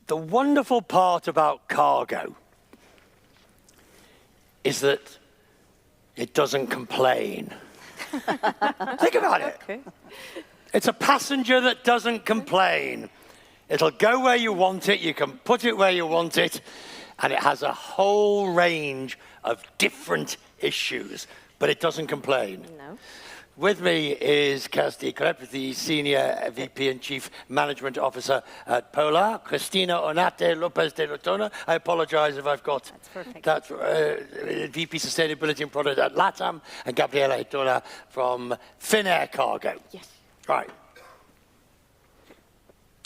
The wonderful part about cargo is that it doesn't complain. Think about it. Okay. It's a passenger that doesn't complain. It'll go where you want it, you can put it where you want it, and it has a whole range of different issues, but it doesn't complain. No. With me is Kirsty Krepp, the Senior VP and Chief Management Officer at Polar. Cristina Onate Lopez de Lotona. I apologize if I've got that. VP Sustainability and Product at LATAM. And Gabriela Hitola from Finnair Cargo. Yes. Right.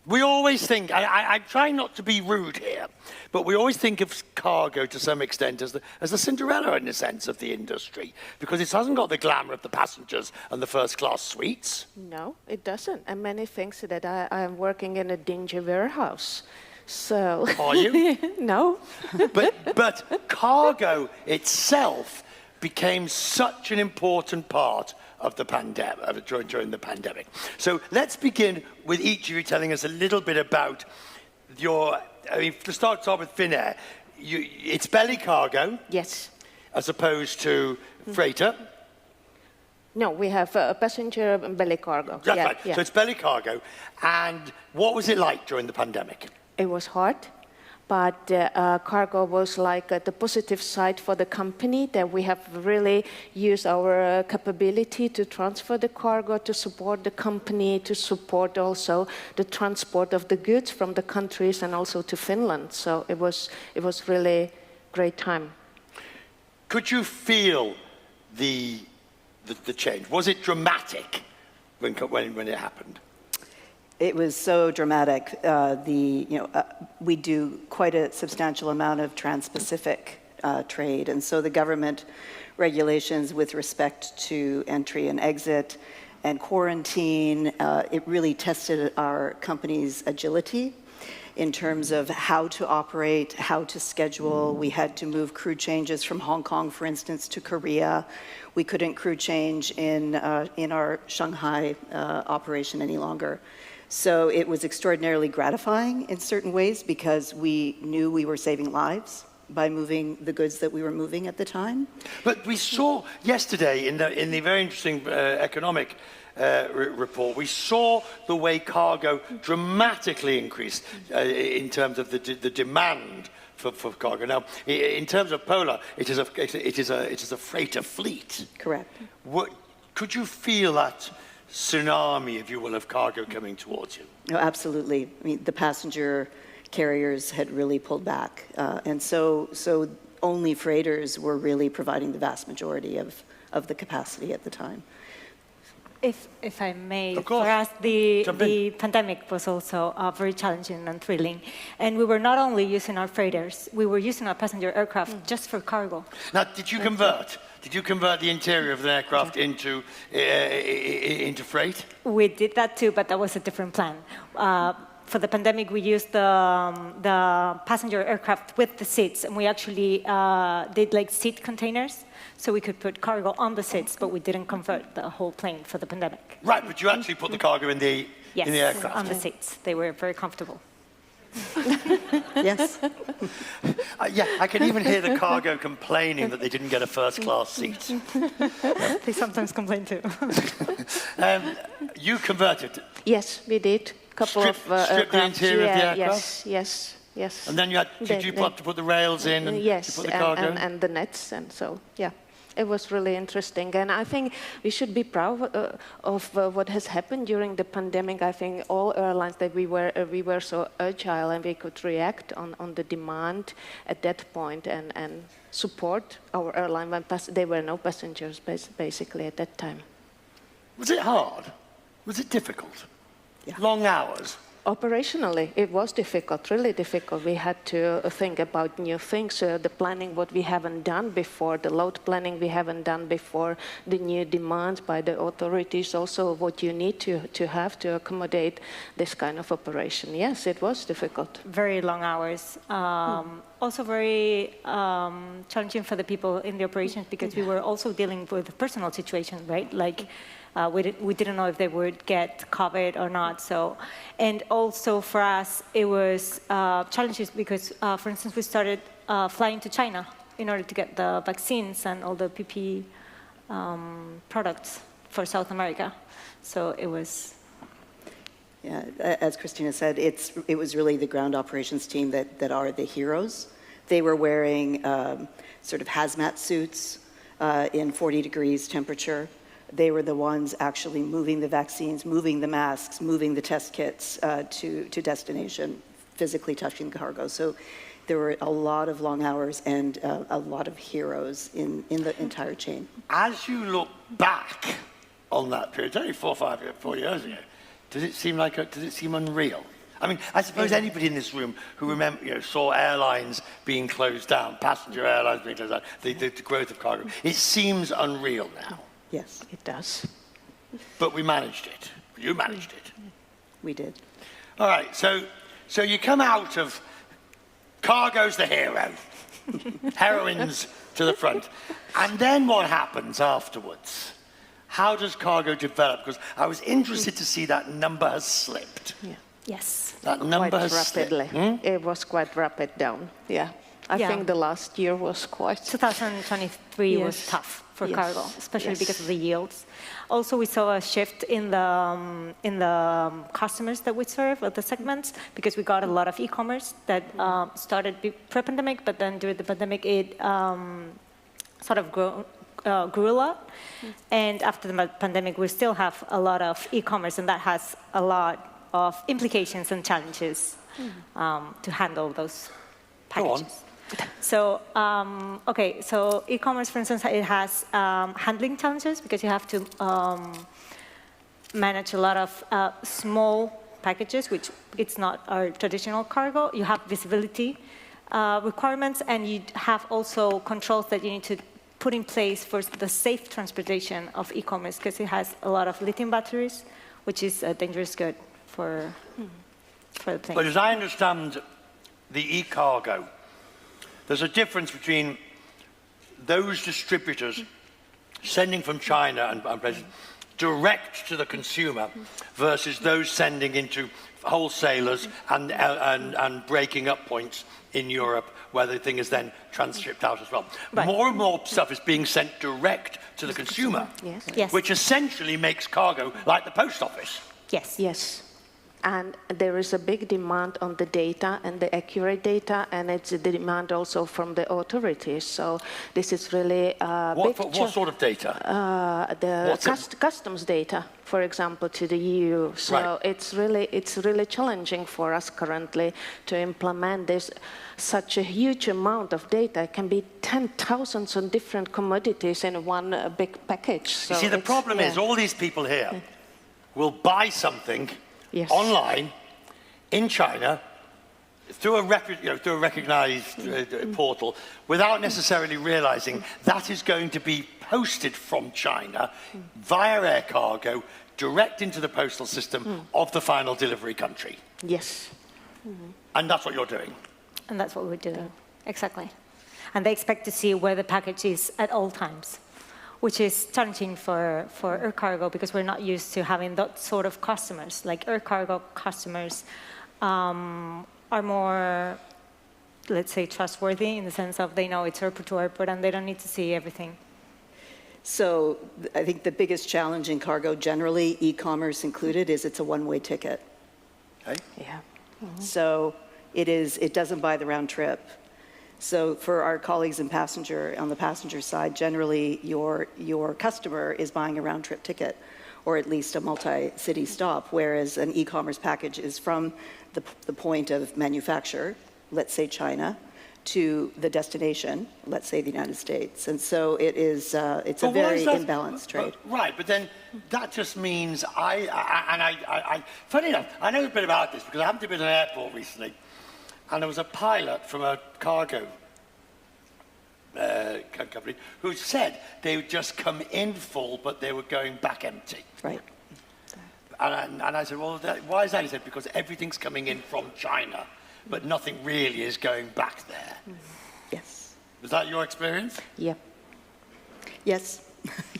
We always think, I try not to be rude here, but we always think of cargo to some extent as the Cinderella in the sense of the industry, because it hasn't got the glamour of the passengers and the first class suites. No, it doesn't. And many think that I am working in a dingy warehouse. So. Are you? No. But cargo itself became such an important part of the pandemic, during the pandemic. So let's begin with each of you telling us a little bit about your, to start off with Finnair, it's belly cargo. Yes. As opposed to freighter. No, we have a passenger and belly cargo. That's right. Yeah. So it's belly cargo. And what was it like during the pandemic? It was hard. But cargo was like the positive side for the company, that we have really used our capability to transfer the cargo, to support the company, to support also the transport of the goods from the countries and also to Finland. So it was really great time. Could you feel the change? Was it dramatic when it happened? It was so dramatic. We do quite a substantial amount of trans-Pacific trade, and so the government regulations with respect to entry and exit and quarantine, it really tested our company's agility in terms of how to operate, how to schedule. We had to move crew changes from Hong Kong, for instance, to Korea. We couldn't crew change in our Shanghai operation any longer. So it was extraordinarily gratifying in certain ways because we knew we were saving lives by moving the goods that we were moving at the time. But we saw yesterday in the very interesting economic report, we saw the way cargo dramatically increased in terms of the demand for cargo. Now, in terms of Polar, it is a freighter fleet. Correct. Could you feel that tsunami, if you will, of cargo coming towards you? No, absolutely. I mean, the passenger carriers had really pulled back, and so only freighters were really providing the vast majority of the capacity at the time. If I may, for us, the pandemic was also very challenging and thrilling. And we were not only using our freighters, we were using our passenger aircraft just for cargo. Now, did you convert? Did you convert the interior of the aircraft into freight? We did that too, but that was a different plan. For the pandemic, we used the passenger aircraft with the seats, and we actually did like seat containers, so we could put cargo on the seats, but we didn't convert the whole plane for the pandemic. Right, but you actually put the cargo in the aircraft? Yes, on the seats. They were very comfortable. Yes. Yeah, I can even hear the cargo complaining that they didn't get a first-class seat. They sometimes complain too. You converted? Yes, we did. Strip the interior of the aircraft? Yes. And then you had to put the rails in and yes, put the cargo in? and the nets, and so, yeah. It was really interesting, and I think we should be proud of what has happened during the pandemic. I think all airlines that we were so agile and we could react on the demand at that point and support our airline when there were no passengers basically at that time. Was it hard? Was it difficult? Yeah. Long hours? Operationally, it was difficult, really difficult. We had to think about new things, the planning what we haven't done before, the load planning we haven't done before, the new demands by the authorities, also what you need to have to accommodate this kind of operation. Yes, it was difficult. Very long hours. Also very challenging for the people in the operations because we were also dealing with personal situations, right? Like We didn't know if they would get COVID or not. So, and also for us, it was challenges because, for instance, we started flying to China in order to get the vaccines and all the PPE products for South America. So it was. Yeah, as Christina said, it was really the ground operations team that are the heroes. They were wearing sort of hazmat suits in 40 degrees temperature. They were the ones actually moving the vaccines, moving the masks, moving the test kits to destination, physically touching the cargo. So there were a lot of long hours and a lot of heroes in the entire chain. As you look back on that period, it's only 4 years ago, does it seem unreal? I mean, I suppose anybody in this room who saw airlines being closed down, passenger airlines being closed down, the growth of cargo, it seems unreal now. Yes, It does. But we managed it. You managed it. we did. All right, so you come out of cargo's the hero, heroines to the front, and then what happens afterwards? How does cargo develop? Because I was interested to see that number has slipped. Yeah. Yes. That number Quite has rapidly. slipped. It was quite rapid down. Yeah. I Yeah. think the last year was quite. 2023 was Yes. tough for Yes. cargo, especially Yes. because of the yields. Also, we saw a shift in the customers that we serve, of the segments, because we got a lot of e-commerce that started pre-pandemic, but then during the pandemic, it sort of grew a lot. And after the pandemic, we still have a lot of e-commerce, and that has a lot of implications and challenges to handle those packages. So, so e-commerce, for instance, it has handling challenges because you have to manage a lot of small packages, which it's not our traditional cargo. You have visibility requirements, and you have also controls that you need to put in place for the safe transportation of e-commerce because it has a lot of lithium batteries, which is a dangerous good for the plane. But as I understand the e-cargo, there's a difference between those distributors sending from China and places direct to the consumer versus those sending into wholesalers and breaking up points in Europe where the thing is then transshipped out as well. Right. More and more stuff is being sent direct to the consumer, Yes. Yes. which essentially makes cargo like the post office. Yes. Yes. And there is a big demand on the data and the accurate data, and it's the demand also from the authorities. So this is really a big What sort of data? the What's customs data, for example, to the EU. So Right. it's really challenging for us currently to implement this. Such a huge amount of data. It can be 10,000 on different commodities in one big package. So You see, the it's- problem is all these people here will buy something Yes. online in China through a recognized portal without necessarily realizing that is going to be posted from China via air cargo direct into the postal system of the final delivery country. Yes. And that's what you're doing. And that's what we're doing. Exactly. And they expect to see where the package is at all times, which is challenging for air cargo because we're not used to having that sort of customers. Like air cargo customers are more, let's say, trustworthy in the sense of they know it's airport to airport and they don't need to see everything. So I think the biggest challenge in cargo generally, e-commerce included, is it's a one-way ticket. Okay? Yeah. So it doesn't buy the round trip. So for our colleagues on the passenger side, generally your customer is buying a round trip ticket or at least a multi-city stop, whereas an e-commerce package is from the point of manufacture, let's say China, to the destination, let's say the United States. And so it's a But why very is that- imbalanced trade. Right, but then that just means funny enough, I know a bit about this because I happened to be at an airport recently and there was a pilot from a cargo company who said they would just come in full but they were going back empty. Right. And I said, well, why is that? He said, because everything's coming in from China, but nothing really is going back there. Yes. Was that your experience? Yeah. Yes.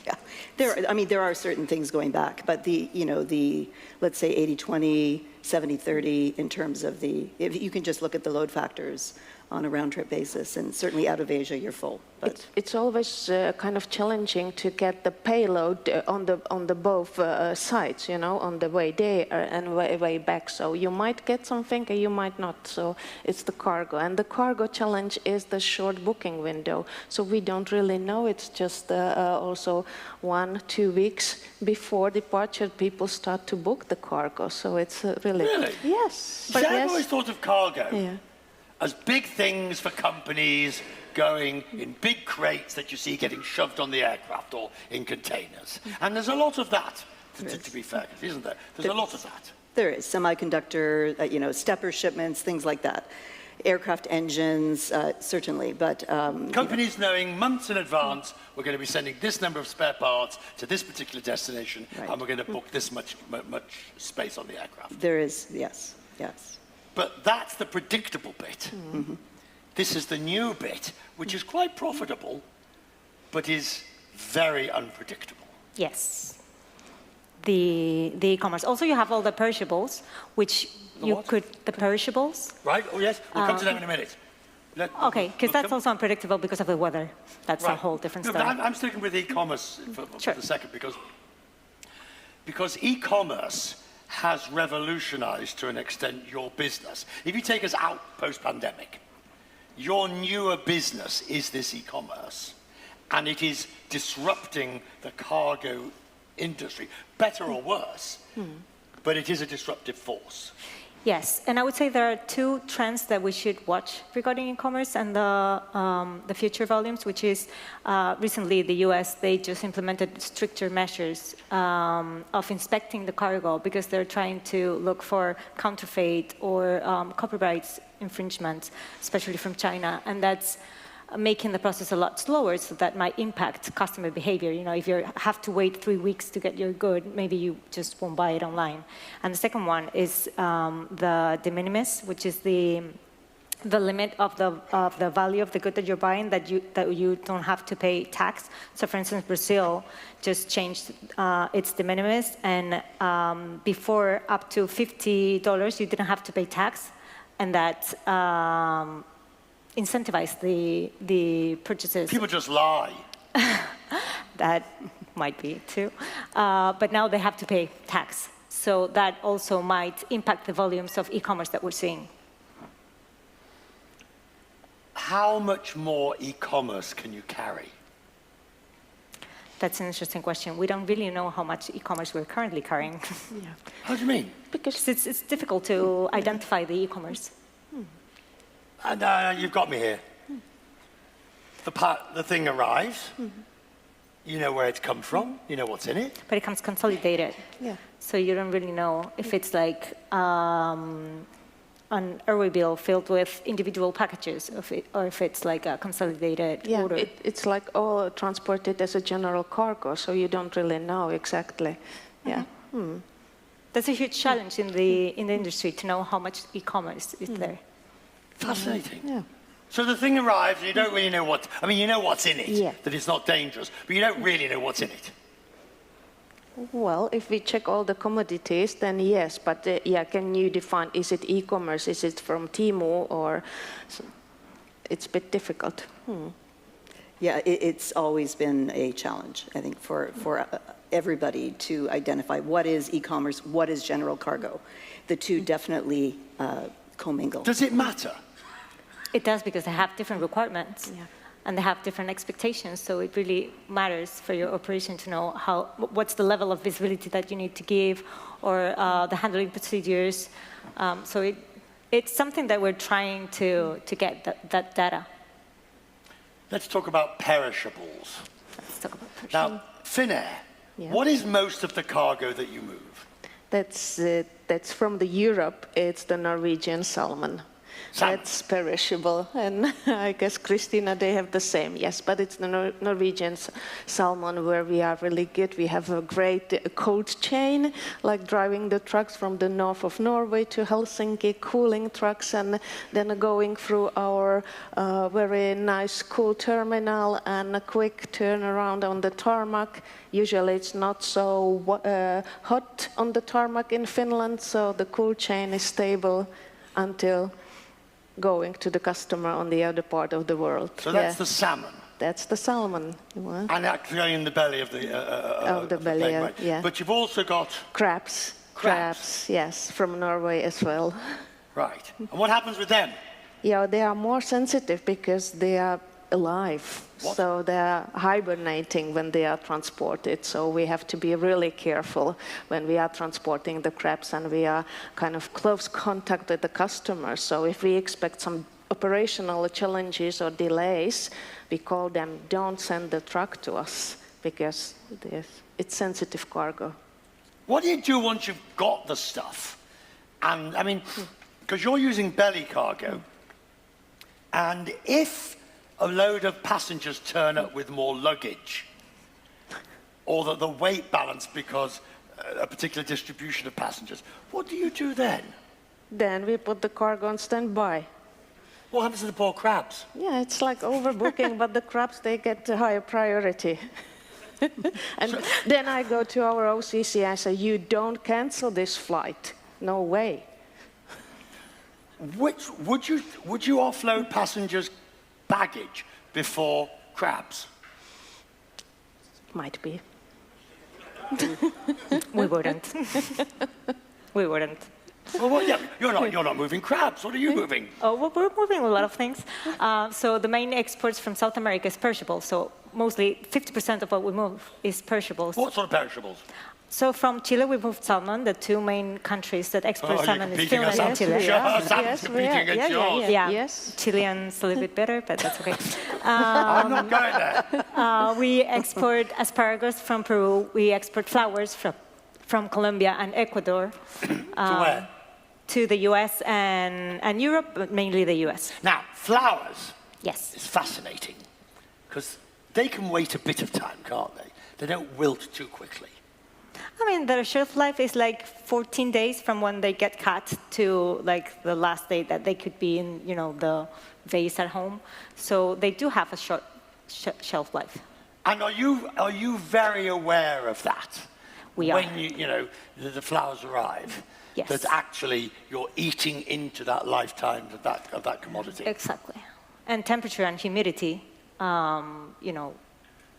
Yeah, there are certain things going back, but let's say 80-20, 70-30 in terms of if you can just look at the load factors on a round-trip basis, and certainly out of Asia, you're full. But It's always kind of challenging to get the payload on the both sides, on the way there and way back. So you might get something, or you might not. So it's the cargo, and the cargo challenge is the short booking window. So we don't really know. It's just also 1-2 weeks before departure, people start to book the cargo. So it's really yes. But I've yes. always thought of cargo Yeah. as big things for companies going in big crates that you see getting shoved on the aircraft or in containers. And there's a lot of that, to be fair, isn't there? There's a lot of that. there is semiconductor, stepper shipments, things like that. Aircraft engines, certainly, but... Companies knowing months in advance, we're going to be sending this number of spare parts to this particular destination, Right. and we're going to book this much space on the aircraft. There is, yes. But that's the predictable bit. Mm-hmm. This is the new bit, which is quite profitable, but is very unpredictable. Yes. The e-commerce. Also, you have all the perishables, which the perishables. Right? Oh, yes. We'll come to them in a minute. Okay, because that's also unpredictable because of the weather. That's a whole different story. But I'm sticking with e-commerce for the second because e-commerce has revolutionized to an extent your business. If you take us out post-pandemic, your newer business is this e-commerce, and it is disrupting the cargo industry, better or worse, but it is a disruptive force. Yes, and I would say there are two trends that we should watch regarding e-commerce and the future volumes, which is recently the US, they just implemented stricter measures of inspecting the cargo because they're trying to look for counterfeit or copyright infringements, especially from China, and that's making the process a lot slower, so that might impact customer behavior. If you have to wait 3 weeks to get your good, maybe you just won't buy it online. And the second one is the de minimis, which is the limit of the value of the good that you're buying, that you don't have to pay tax. So, for instance, Brazil just changed its de minimis, and before up to $50, you didn't have to pay tax, and that incentivize the purchases. People just lie. That might be too. But now they have to pay tax. So that also might impact the volumes of e-commerce that we're seeing. How much more e-commerce can you carry? That's an interesting question. We don't really know how much e-commerce we're currently carrying. Yeah. How do you mean? Because it's difficult to identify the e-commerce. And you've got me here. The thing arrives. You know where it's come from. You know what's in it. But it comes consolidated. Yeah. So you don't really know if it's like an airway bill filled with individual packages, or if it's like a consolidated order. It's like all transported as a general cargo, so you don't really know exactly. Yeah. That's a huge challenge in the industry, to know how much e-commerce is there. Fascinating. Yeah. So the thing arrives, and you don't really know you know what's in it, Yeah. that it's not dangerous, but you don't really know what's in it. Well, if we check all the commodities, then yes. But can you define, is it e-commerce? Is it from Temu? Or it's a bit difficult. Yeah, it's always been a challenge, I think, for everybody to identify what is e-commerce, what is general cargo. The two definitely commingle. Does it matter? It does, because they have different requirements. Yeah. And they have different expectations, so it really matters for your operation to know what's the level of visibility that you need to give, or the handling procedures. So it's something that we're trying to get that data. Let's talk about perishables. Let's talk about perishables. Now, Finnair, Yeah. what is most of the cargo that you move? That's from the Europe. It's the Norwegian salmon. That's perishable. And I guess, Christina, they have the same, yes. But it's the Norwegian salmon where we are really good. We have a great cold chain, like driving the trucks from the north of Norway to Helsinki, cooling trucks, and then going through our very nice cool terminal and a quick turnaround on the tarmac. Usually it's not so hot on the tarmac in Finland, so the cool chain is stable until going to the customer on the other part of the world. So that's the salmon. That's the salmon. Well, And actually in the belly of the belly, plane, right? yeah. But you've also got crabs. Crabs. Yes, from Norway as well. right. And what happens with them? Yeah, they are more sensitive because they are alive. What? So they are hibernating when they are transported. So we have to be really careful when we are transporting the crabs, and we are kind of close contact with the customer. So if we expect some operational challenges or delays, we call them, don't send the truck to us because it's sensitive cargo. What do you do once you've got the stuff? And I mean, because you're using belly cargo, and if a load of passengers turn up with more luggage, or that the weight balance because a particular distribution of passengers, what do you do then? Then we put the cargo on standby. What happens to the poor crabs? Yeah, it's like overbooking, but the crabs, they get a higher priority. And then I go to our OCC, I say, you don't cancel this flight. No way. Would you offload passengers' baggage before crabs? Might be. We wouldn't. We wouldn't. Well, yeah, you're not moving crabs. What are you moving? Oh, well, we're moving a lot of things. So the main exports from South America is perishable. So mostly 50% of what we move is perishables. What sort of perishables? So from Chile, we moved salmon. The two main countries that export salmon is Finland and Chile. Salmon's competing against yours. Yeah, Yes. Chilean's a little bit better, but that's okay. I'm not going there. We export asparagus from Peru. We export flowers from Colombia and Ecuador. To where? To the US and Europe, but mainly the US. Now, flowers Yes. is fascinating because they can wait a bit of time, can't they? They don't wilt too quickly. I mean, their shelf life is like 14 days from when they get cut to like the last day that they could be in, the vase at home. So they do have a short shelf life. And are you very aware of that? We are. When the flowers arrive? Yes. That actually you're eating into that lifetime of that commodity. Exactly. And temperature and humidity,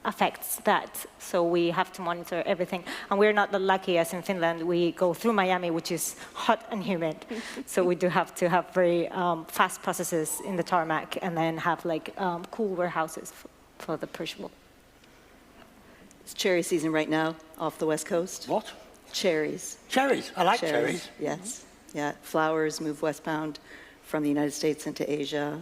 affects that. So we have to monitor everything. And we're not that lucky as in Finland. We go through Miami, which is hot and humid. So we do have to have very fast processes in the tarmac and then have cool warehouses for the perishable. It's cherry season right now off the West Coast. What? Cherries. Cherries. I like cherries. Yes. Yeah. Flowers move westbound from the United States into Asia.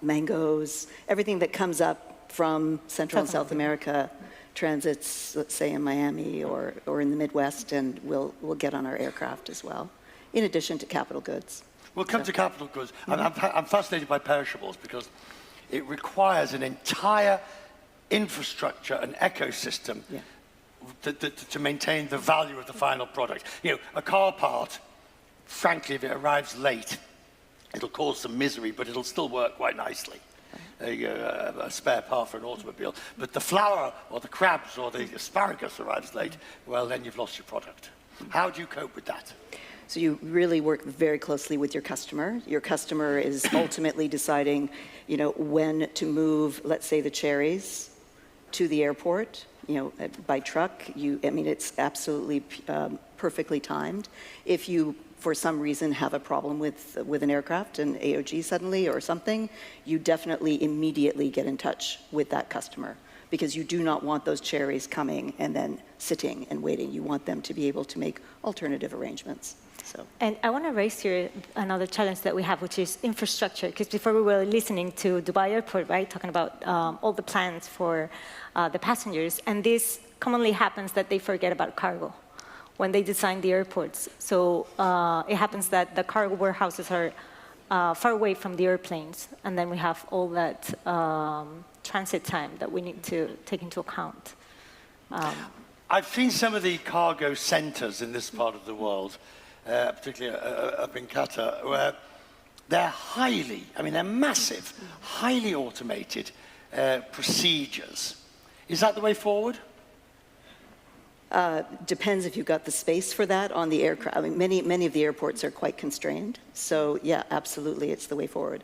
Mangoes, everything that comes up from Central and South America transits, let's say, in Miami or in the Midwest, and will get on our aircraft as well, in addition to capital goods. We'll come to capital goods. I'm fascinated by perishables because it requires an entire infrastructure and ecosystem to maintain the value of the final product. A car part, frankly, if it arrives late, it'll cause some misery, but it'll still work quite nicely. A spare part for an automobile. But the flower or the crabs or the asparagus arrives late, well, then you've lost your product. How do you cope with that? So you really work very closely with your customer. Your customer is ultimately deciding, when to move, let's say, the cherries to the airport, by truck. It's absolutely perfectly timed. If you, for some reason, have a problem with an aircraft, an AOG suddenly or something, you definitely immediately get in touch with that customer because you do not want those cherries coming and then sitting and waiting. You want them to be able to make alternative arrangements. So. And I want to raise here another challenge that we have, which is infrastructure. Because before we were listening to Dubai Airport, right, talking about all the plans for the passengers, and this commonly happens that they forget about cargo when they design the airports. So it happens that the cargo warehouses are far away from the airplanes, and then we have all that transit time that we need to take into account. I've seen some of the cargo centres in this part of the world, particularly up in Qatar, where they're they're massive, highly automated procedures. Is that the way forward? Depends if you've got the space for that on the aircraft. I mean, many of the airports are quite constrained. So yeah, absolutely, it's the way forward.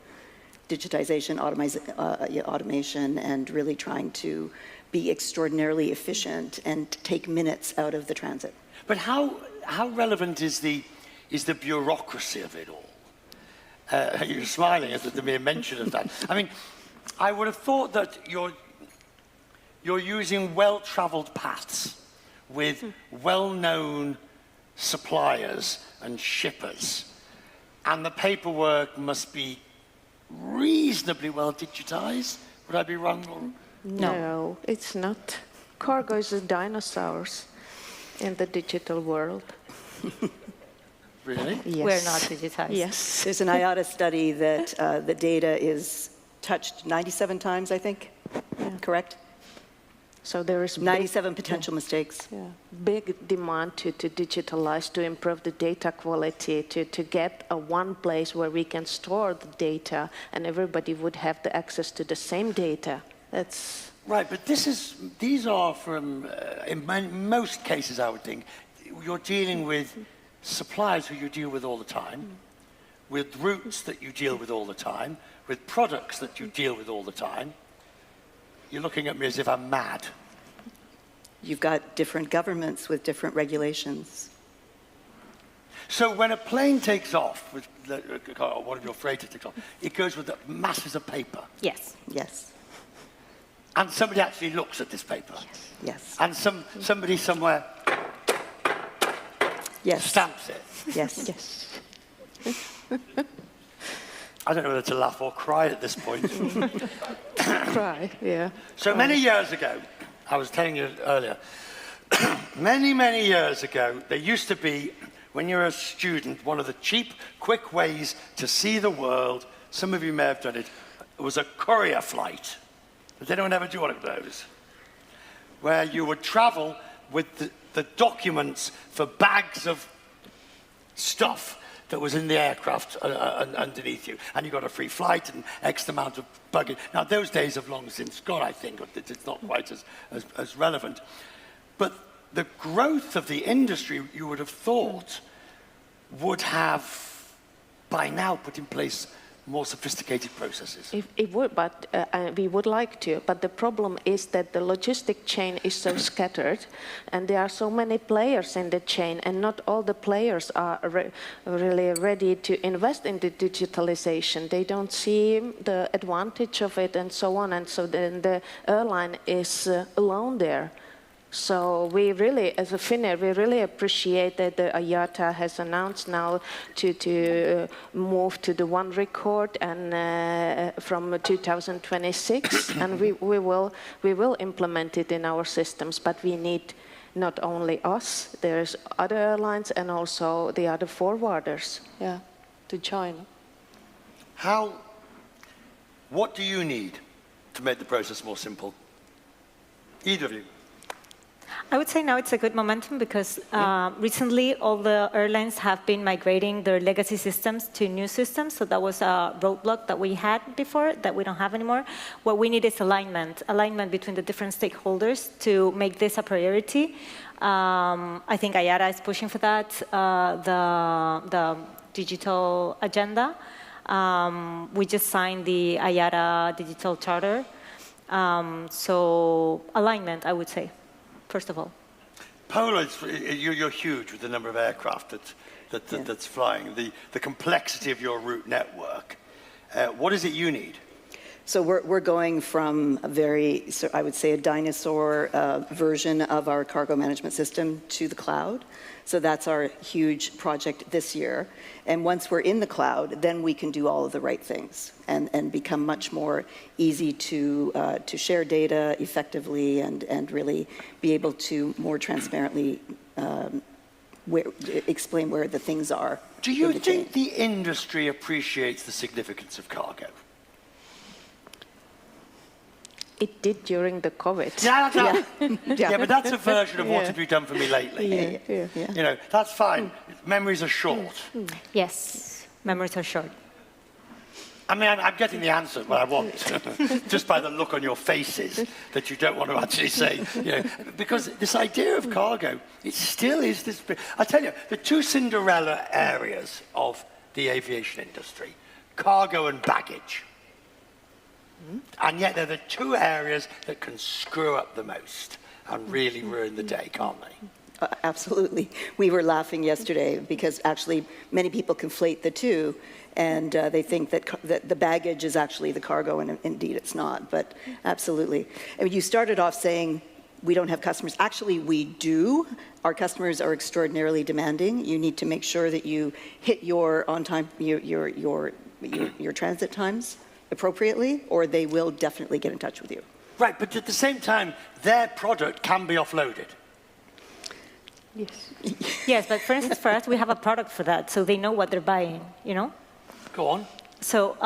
Digitization, automation, and really trying to be extraordinarily efficient and take minutes out of the transit. But how relevant is the bureaucracy of it all? You're smiling at the mere mention of that. I mean, I would have thought that you're using well-traveled paths with well-known suppliers and shippers, and the paperwork must be reasonably well digitized. Would I be wrong? Or? No, it's not. Cargo is dinosaurs in the digital world. Really? Yes. We're not digitized. Yes. There's an IATA study that the data is touched 97 times, I think, correct? So there is 97 potential mistakes. big demand to digitalize, to improve the data quality, to get a one place where we can store the data and everybody would have the access to the same data. That's Right, but these are from, in most cases, I would think, you're dealing with suppliers who you deal with all the time, with routes that you deal with all the time, with products that you deal with all the time. You're looking at me as if I'm mad. You've got different governments with different regulations. So when a plane takes off, with one of your freighters takes off, it goes with masses of paper. Yes. Yes, And somebody actually looks at this paper. yes, And somebody somewhere yes, stamps it. yes. yes. I don't know whether to laugh or cry at this point. Cry, yeah. So many years ago, I was telling you earlier, many years ago, there used to be, when you're a student, one of the cheap, quick ways to see the world, some of you may have done it, was a courier flight. But they don't ever do one of those. Where you would travel with the documents for bags of stuff that was in the aircraft underneath you. And you got a free flight and X amount of baggage. Now, those days have long since gone, I think. It's not quite as relevant. But the growth of the industry, you would have thought, would have, by now, put in place more sophisticated processes. It would, but we would like to. But the problem is that the logistic chain is so scattered, and there are so many players in the chain, and not all the players are really ready to invest in the digitalization. They don't see the advantage of it, and so on. And so then the airline is alone there. So we really, as a Finnair, we really appreciate that the IATA has announced now to move to the one record and from 2026, and we will implement it in our systems. But we need not only us. There's other airlines and also the other forwarders, to join. What do you need to make the process more simple? Either of you. I would say now it's a good momentum because recently all the airlines have been migrating their legacy systems to new systems. So that was a roadblock that we had before that we don't have anymore. What we need is alignment between the different stakeholders to make this a priority. I think IATA is pushing for that, the digital agenda. We just signed the IATA Digital Charter. So alignment, I would say. First of all, Poland, you're huge with the number of aircraft that's flying, the complexity of your route network. What is it you need? So we're going from I would say, a dinosaur version of our cargo management system to the cloud. So that's our huge project this year. And once we're in the cloud, then we can do all of the right things and become much more easy to share data effectively and really be able to more transparently explain where the things are. Do you in the chain. think the industry appreciates the significance of cargo? It did during the COVID. Yeah, but that's a version of what have you done for me lately. Yeah. You know, that's fine. Memories are short. Yes, memories are short. I mean, I'm getting the answer, but I want, just by the look on your faces, that you don't want to actually say, you know, because this idea of cargo, it still is this. I tell you, the two Cinderella areas of the aviation industry, cargo and baggage. And yet they're the two areas that can screw up the most and really ruin the day, can't they? Absolutely. We were laughing yesterday because actually many people conflate the two, and they think that the baggage is actually the cargo, and indeed it's not. But absolutely. I mean, you started off saying we don't have customers. Actually, we do. Our customers are extraordinarily demanding. You need to make sure that you hit your on time, your transit times appropriately, or they will definitely get in touch with you. Right, but at the same time, their product can be offloaded. Yes. Yes, but for instance, for us, we have a product for that, so they know what they're buying, you know? Go on. So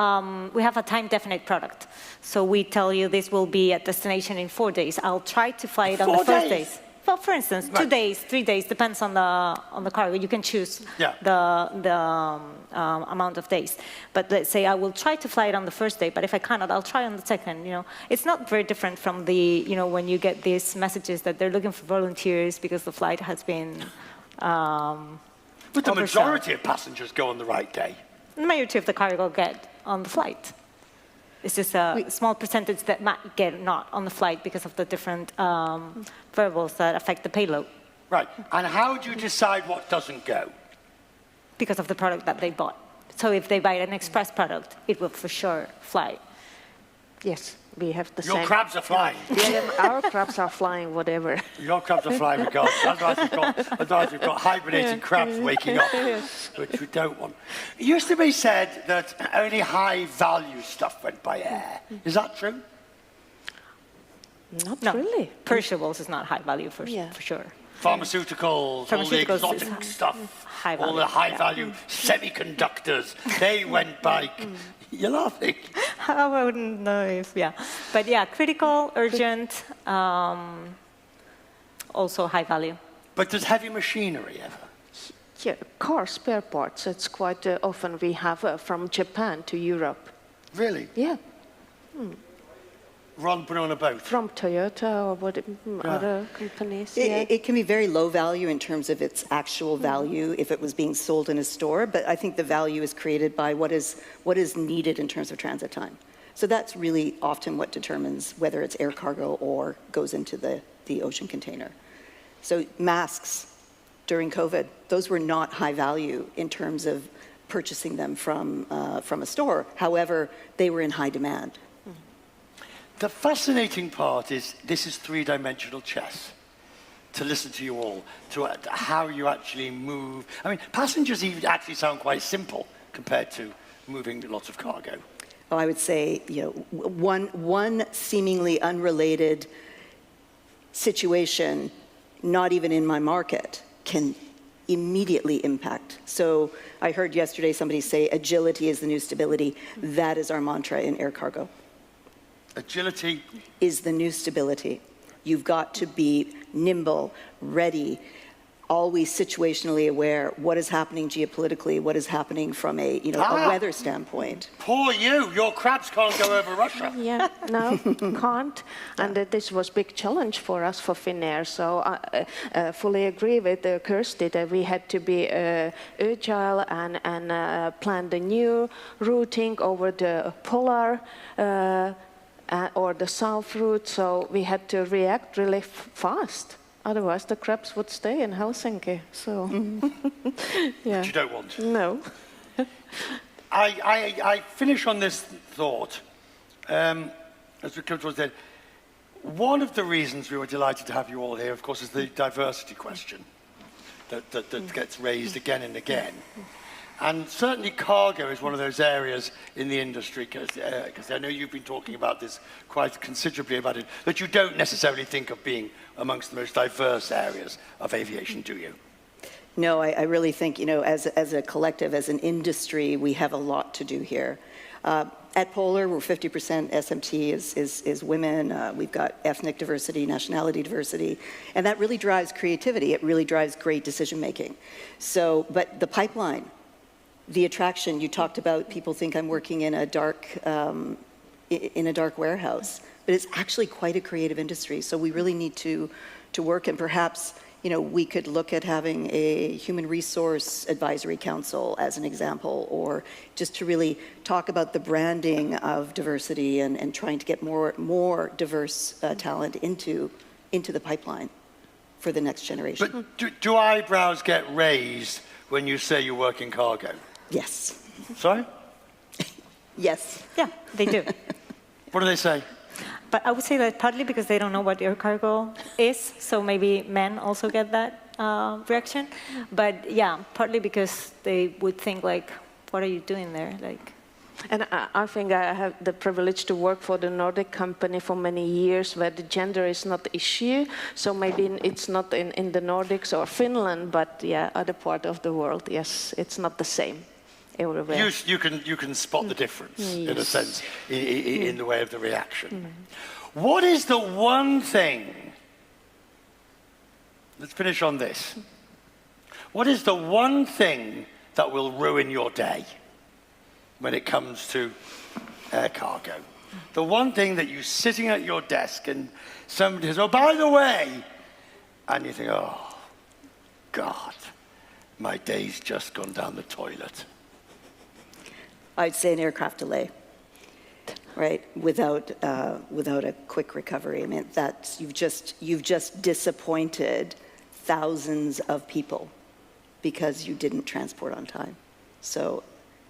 we have a time-definite product. So we tell you this will be at destination in 4 days. I'll try to fly it on the 4 first days? days. Well, for instance, Right. 2 days, 3 days, depends on the cargo. You can choose Yeah. the amount of days. But let's say I will try to fly it on the first day, but if I cannot, I'll try on the second, you know. It's not very different from the, you know, when you get these messages that they're looking for volunteers because the flight has been But the oversold. majority of passengers go on the right day. The majority of the cargo get on the flight. It's just a small percentage that might get not on the flight because of the different variables that affect the payload. Right. And how do you decide what doesn't go? Because of the product that they bought. So if they buy an express product, it will for sure fly. Yes, we have the Your same. crabs are flying. Our crabs are flying, whatever. Your crabs are flying regardless. Otherwise we've got hibernating crabs waking up, which we don't want. It used to be said that only high-value stuff went by air. Is that true? Not No, really. perishables is not high value for sure. Pharmaceuticals, all the Pharmaceuticals exotic is stuff, high all value, the high-value semiconductors, they went by... You're laughing. I wouldn't know if, But yeah, critical, urgent, also high value. But does heavy machinery ever? Yeah, car spare parts, it's quite often we have from Japan to Europe. Really? Yeah, Ron put on a boat? from Toyota or other companies. Yeah. It can be very low value in terms of its actual value if it was being sold in a store, but I think the value is created by what is needed in terms of transit time. So that's really often what determines whether it's air cargo or goes into the ocean container. So masks during COVID, those were not high value in terms of purchasing them from a store. However, they were in high demand. The fascinating part is this is three-dimensional chess. To listen to you all, to how you actually move. I mean, passengers even actually sound quite simple compared to moving lots of cargo. Oh, I would say, you know, one seemingly unrelated situation, not even in my market, can immediately impact. So I heard yesterday somebody say agility is the new stability. That is our mantra in air cargo. Agility is the new stability. You've got to be nimble, ready, always situationally aware. What is happening geopolitically? What is happening from a weather standpoint? Poor you! Your crabs can't go over Russia. Yeah, no, can't. And this was big challenge for us for Finnair. So I fully agree with Kirsty that we had to be agile and plan the new routing over the polar or the south route. So we had to react really fast. Otherwise, the crabs would stay in Helsinki. So, yeah. Which you don't want. No. I finish on this thought. As we come towards the end, one of the reasons we were delighted to have you all here, of course, is the diversity question that gets raised again and again. And certainly cargo is one of those areas in the industry, because I know you've been talking about this quite considerably about it, that you don't necessarily think of being amongst the most diverse areas of aviation, do you? No, I really think, as a collective, as an industry, we have a lot to do here. At Polar, we're 50% SMT is women. We've got ethnic diversity, nationality diversity, and that really drives creativity. It really drives great decision making. So, but the pipeline, the attraction, you talked about people think I'm working in a dark warehouse, but it's actually quite a creative industry. So we really need to work, and perhaps we could look at having a human resource advisory council as an example, or just to really talk about the branding of diversity and trying to get more diverse talent into the pipeline for the next generation. But do eyebrows get raised when you say you work in cargo? Yes. Sorry? Yes. Yeah, they do. What do they say? But I would say that partly because they don't know what air cargo is, so maybe men also get that reaction. But yeah, partly because they would think like, what are you doing there? Like. And I think I have the privilege to work for the Nordic company for many years where the gender is not the issue. So maybe it's not in the Nordics or Finland, but yeah, other part of the world, yes, it's not the same everywhere. You can spot the difference, Yes. in a sense, in the way of the reaction. What is the one thing, let's finish on this. What is the one thing that will ruin your day when it comes to air cargo? The one thing that you're sitting at your desk and somebody says, oh, by the way, and you think, oh, God, my day's just gone down the toilet. I'd say an aircraft delay, right? Without a quick recovery. I mean, you've just disappointed thousands of people because you didn't transport on time. So.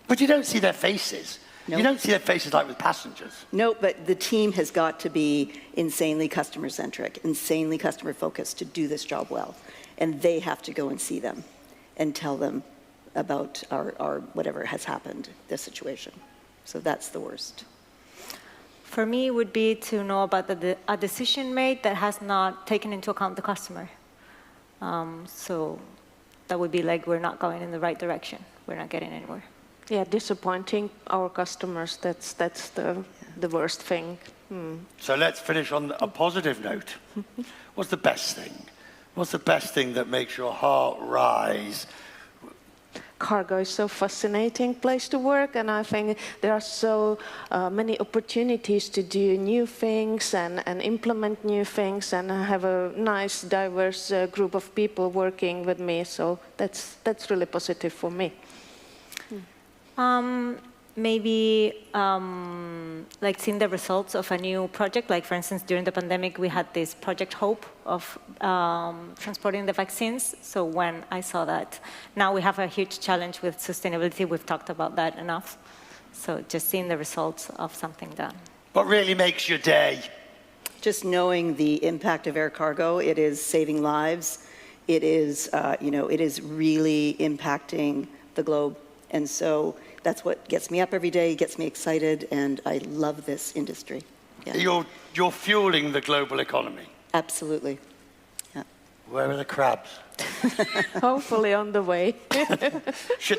But you don't see their faces. No. You don't see their faces like with passengers. No, but the team has got to be insanely customer-centric, insanely customer-focused to do this job well. And they have to go and see them and tell them about our whatever has happened, the situation. So that's the worst. For me, it would be to know about a decision made that has not taken into account the customer. So that would be like, we're not going in the right direction. We're not getting anywhere. Yeah, disappointing our customers, that's the worst thing. So let's finish on a positive note. What's the best thing? What's the best thing that makes your heart rise? Cargo is so fascinating place to work, and I think there are so many opportunities to do new things and implement new things, and I have a nice, diverse group of people working with me, so that's really positive for me. Maybe like seeing the results of a new project. Like for instance, during the pandemic, we had this Project Hope of transporting the vaccines. So when I saw that, now we have a huge challenge with sustainability. We've talked about that enough. So just seeing the results of something done. What really makes your day? Just knowing the impact of air cargo, it is saving lives. It is, it is really impacting the globe. And so that's what gets me up every day, gets me excited, and I love this industry. Yeah. You're fueling the global economy. Absolutely. Yeah. Where are the crabs? Hopefully on the way.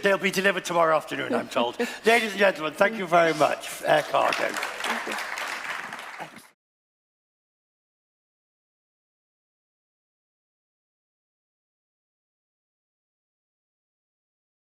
They'll be delivered tomorrow afternoon, I'm told. Ladies and gentlemen, thank you very much, Air Cargo. Thank you.